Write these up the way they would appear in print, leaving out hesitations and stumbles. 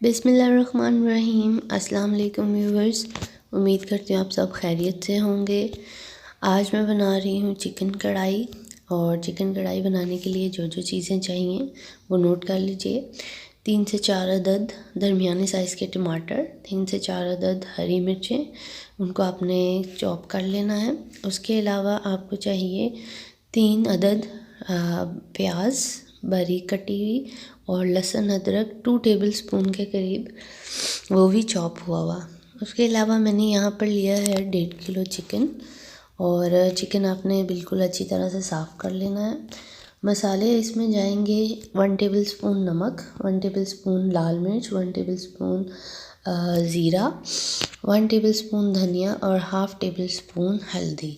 बिस्मिल्लाहिर्रहमानिर्रहीम। अस्सलाम वालेकुम व्यूवर्स, उम्मीद करती हूँ आप सब खैरियत से होंगे। आज मैं बना रही हूँ चिकन कढ़ाई। और चिकन कढ़ाई बनाने के लिए जो जो चीज़ें चाहिए वो नोट कर लीजिए। 3 से 4 अदद दरमियाने साइज़ के टमाटर, 3 से 4 अदद हरी मिर्चें, उनको आपने चॉप कर लेना है। उसके अलावा आपको चाहिए 3 अदद प्याज बारीक कटी हुई, और लहसुन अदरक 2 टेबलस्पून के करीब, वो भी चॉप हुआ। उसके अलावा मैंने यहाँ पर लिया है 1.5 किलो चिकन। और चिकन आपने बिल्कुल अच्छी तरह से साफ़ कर लेना है। मसाले इसमें जाएंगे 1 टेबलस्पून नमक, 1 टेबलस्पून लाल मिर्च, 1 टेबलस्पून ज़ीरा, 1 टेबलस्पून धनिया और हाफ़ टेबलस्पून हल्दी।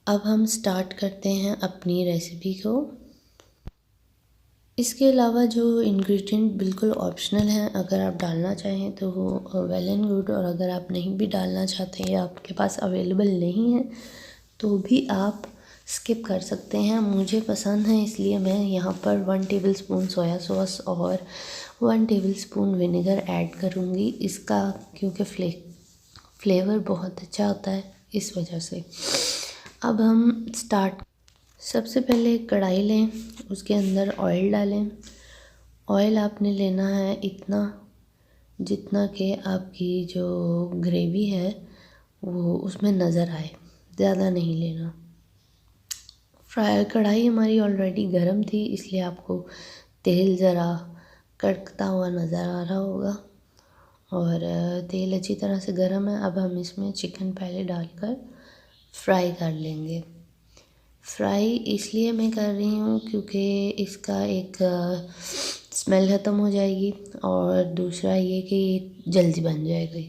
अब हम स्टार्ट करते हैं अपनी रेसिपी को। इसके अलावा जो इंग्रेडिएंट बिल्कुल ऑप्शनल हैं, अगर आप डालना चाहें तो वो वेल एंड गुड, और अगर आप नहीं भी डालना चाहते या आपके पास अवेलेबल नहीं है तो भी आप स्किप कर सकते हैं। मुझे पसंद है इसलिए मैं यहाँ पर 1 टेबलस्पून सोया सॉस और 1 टेबलस्पून विनेगर ऐड करूँगी इसका, क्योंकि फ्लेवर बहुत अच्छा आता है इस वजह से। अब हम स्टार्ट। सबसे पहले कढ़ाई लें, उसके अंदर ऑयल डालें। ऑयल आपने लेना है इतना जितना कि आपकी जो ग्रेवी है वो उसमें नज़र आए, ज़्यादा नहीं लेना। कढ़ाई हमारी ऑलरेडी गर्म थी, इसलिए आपको तेल ज़रा कड़कता हुआ नज़र आ रहा होगा। और तेल अच्छी तरह से गर्म है। अब हम इसमें चिकन पहले डालकर फ्राई कर लेंगे। फ्राई इसलिए मैं कर रही हूँ क्योंकि इसका एक स्मेल ख़त्म हो जाएगी, और दूसरा ये कि ये जल्दी बन जाएगी।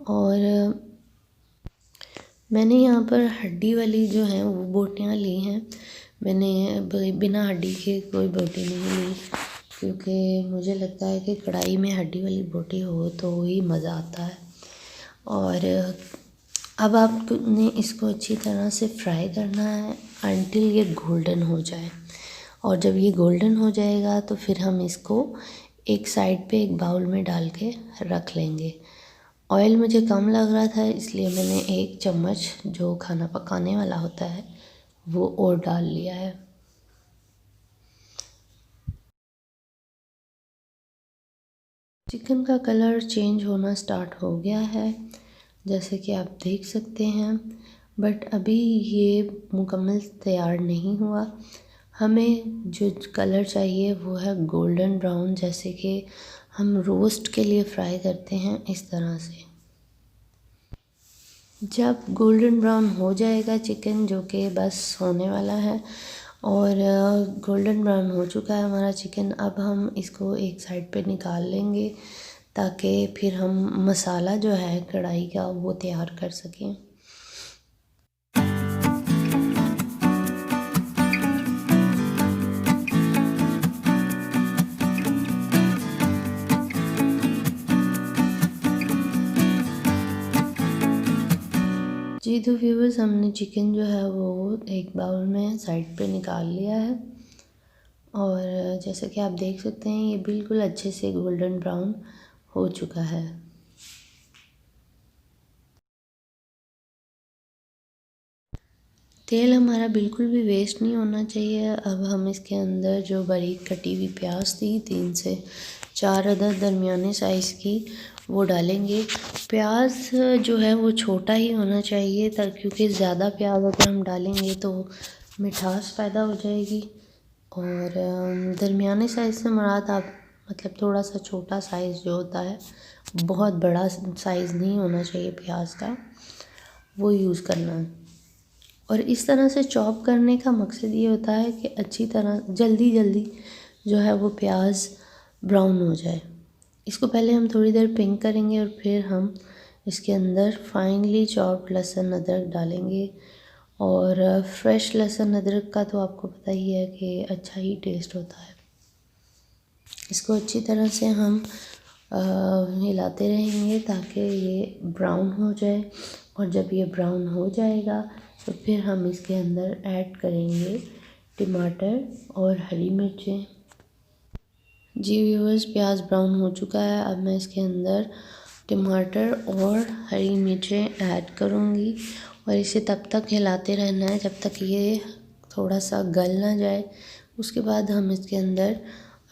और मैंने यहाँ पर हड्डी वाली जो है वो बोटियाँ ली हैं। मैंने बिना हड्डी के कोई बोटी नहीं ली, क्योंकि मुझे लगता है कि कढ़ाई में हड्डी वाली बोटी हो तो ही मज़ा आता है। और अब आपने इसको अच्छी तरह से फ्राई करना है अनटिल ये गोल्डन हो जाए। और जब ये गोल्डन हो जाएगा तो फिर हम इसको एक साइड पे एक बाउल में डाल के रख लेंगे। ऑयल मुझे कम लग रहा था, इसलिए मैंने 1 चम्मच जो खाना पकाने वाला होता है वो और डाल लिया है। चिकन का कलर चेंज होना स्टार्ट हो गया है, जैसे कि आप देख सकते हैं, बट अभी ये मुकम्मल तैयार नहीं हुआ। हमें जो कलर चाहिए वो है गोल्डन ब्राउन, जैसे कि हम रोस्ट के लिए फ्राई करते हैं इस तरह से। जब गोल्डन ब्राउन हो जाएगा चिकन, जो कि बस होने वाला है, और गोल्डन ब्राउन हो चुका है हमारा चिकन, अब हम इसको एक साइड पे निकाल लेंगे ताकि फिर हम मसाला जो है कढ़ाई का वो तैयार कर सकें। जी तो व्यूवर्स, हमने चिकन जो है वो एक बाउल में साइड पे निकाल लिया है, और जैसे कि आप देख सकते हैं ये बिल्कुल अच्छे से गोल्डन ब्राउन हो चुका है। तेल हमारा बिल्कुल भी वेस्ट नहीं होना चाहिए। अब हम इसके अंदर जो बारीक कटी हुई प्याज थी 3 से 4 अदद दरमियाने साइज़ की, वो डालेंगे। प्याज जो है वो छोटा ही होना चाहिए, क्योंकि ज़्यादा प्याज अगर हम डालेंगे तो मिठास पैदा हो जाएगी। और दरमियाने साइज़ से मुराद आप मतलब थोड़ा सा छोटा साइज़ जो होता है, बहुत बड़ा साइज़ नहीं होना चाहिए प्याज का, वो यूज़ करना है। और इस तरह से चॉप करने का मकसद ये होता है कि अच्छी तरह जल्दी जो है वो प्याज ब्राउन हो जाए। इसको पहले हम थोड़ी देर पिंक करेंगे और फिर हम इसके अंदर फाइनली चॉप्ड लहसुन अदरक डालेंगे। और फ्रेश लहसुन अदरक का तो आपको पता ही है कि अच्छा ही टेस्ट होता है। इसको अच्छी तरह से हम हिलाते रहेंगे ताकि ये ब्राउन हो जाए। और जब ये ब्राउन हो जाएगा तो फिर हम इसके अंदर ऐड करेंगे टमाटर और हरी मिर्चें। जी व्यूअर्स, प्याज ब्राउन हो चुका है। अब मैं इसके अंदर टमाटर और हरी मिर्चें ऐड करूँगी और इसे तब तक हिलाते रहना है जब तक ये थोड़ा सा गल ना जाए। उसके बाद हम इसके अंदर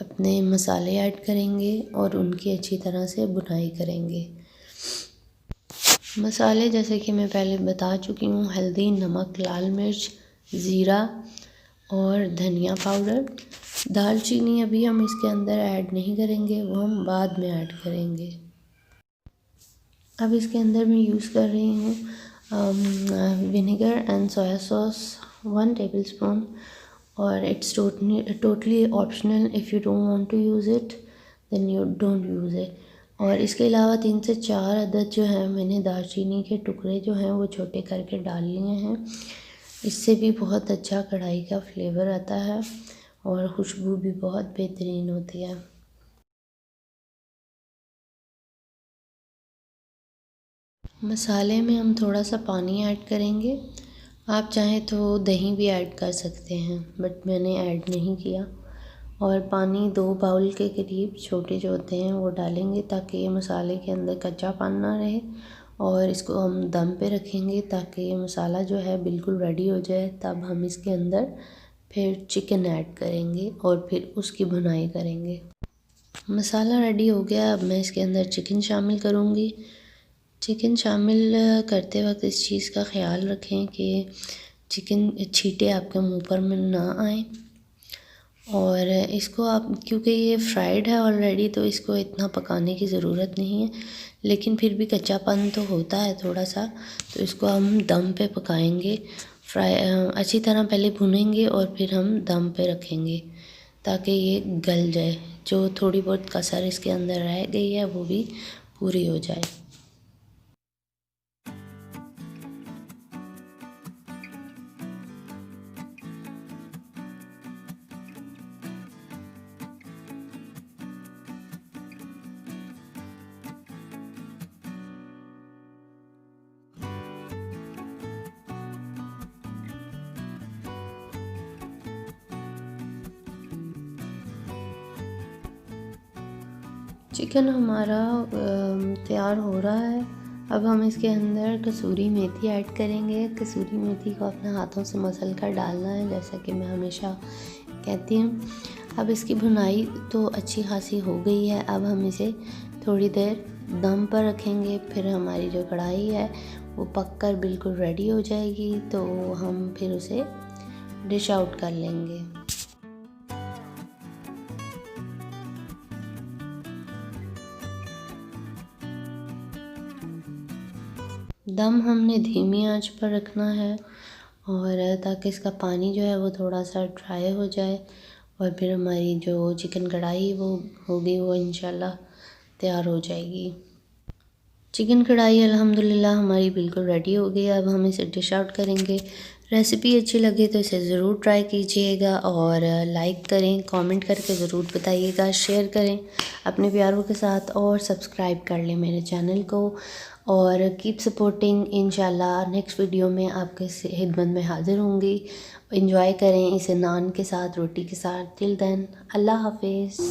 अपने मसाले ऐड करेंगे और उनकी अच्छी तरह से भुनाई करेंगे। मसाले जैसे कि मैं पहले बता चुकी हूँ, हल्दी, नमक, लाल मिर्च, ज़ीरा और धनिया पाउडर। दालचीनी अभी हम इसके अंदर ऐड नहीं करेंगे, वो हम बाद में ऐड करेंगे। अब इसके अंदर मैं यूज़ कर रही हूँ vinegar and soya sauce 1 tablespoon, और it's totally optional. If you don't want to use it then you don't use it. और इसके अलावा 3 से 4 अदद जो है मैंने दालचीनी के टुकड़े जो हैं वो छोटे करके डाल लिए हैं। इससे भी बहुत अच्छा कढ़ाई का फ्लेवर आता है और खुशबू भी बहुत बेहतरीन होती है। मसाले में हम थोड़ा सा पानी ऐड करेंगे। आप चाहें तो दही भी ऐड कर सकते हैं, बट मैंने ऐड नहीं किया। और पानी 2 बाउल के करीब छोटे जो होते हैं वो डालेंगे ताकि ये मसाले के अंदर कच्चापन ना रहे। और इसको हम दम पे रखेंगे ताकि ये मसाला जो है बिल्कुल रेडी हो जाए। तब हम इसके अंदर फिर चिकन ऐड करेंगे और फिर उसकी भुनाई करेंगे। मसाला रेडी हो गया। अब मैं इसके अंदर चिकन शामिल करूँगी। चिकन शामिल करते वक्त इस चीज़ का ख्याल रखें कि चिकन छींटे आपके मुंह पर में ना आए। और इसको आप, क्योंकि ये फ्राइड है ऑलरेडी, तो इसको इतना पकाने की ज़रूरत नहीं है, लेकिन फिर भी कच्चापन तो होता है थोड़ा सा, तो इसको हम दम पे पकाएंगे। अच्छी तरह पहले भुनेंगे और फिर हम दम पे रखेंगे ताकि ये गल जाए। जो थोड़ी बहुत कसर इसके अंदर रह गई है वो भी पूरी हो जाए। चिकन हमारा तैयार हो रहा है। अब हम इसके अंदर कसूरी मेथी ऐड करेंगे। कसूरी मेथी को अपने हाथों से मसल कर डालना है, जैसा कि मैं हमेशा कहती हूँ। अब इसकी भुनाई तो अच्छी खासी हो गई है। अब हम इसे थोड़ी देर दम पर रखेंगे, फिर हमारी जो कढ़ाई है वो पक कर बिल्कुल रेडी हो जाएगी, तो हम फिर उसे डिश आउट कर लेंगे। दम हमने धीमी आंच पर रखना है और ताकि इसका पानी जो है वो थोड़ा सा ड्राई हो जाए और फिर हमारी जो चिकन कढ़ाई वो होगी वो इंशाल्लाह तैयार हो जाएगी। चिकन कढ़ाई अल्हम्दुलिल्लाह हमारी बिल्कुल रेडी हो गई। अब हम इसे डिश आउट करेंगे। रेसिपी अच्छी लगे तो इसे ज़रूर ट्राई कीजिएगा और लाइक करें, कमेंट करके ज़रूर बताइएगा, शेयर करें अपने प्यारों के साथ और सब्सक्राइब कर लें मेरे चैनल को और कीप सपोर्टिंग। इंशाल्लाह नेक्स्ट वीडियो में आपके खिदमत में हाज़िर होंगी। एंजॉय करें इसे नान के साथ, रोटी के साथ। टिल देन, अल्लाह हाफिज़।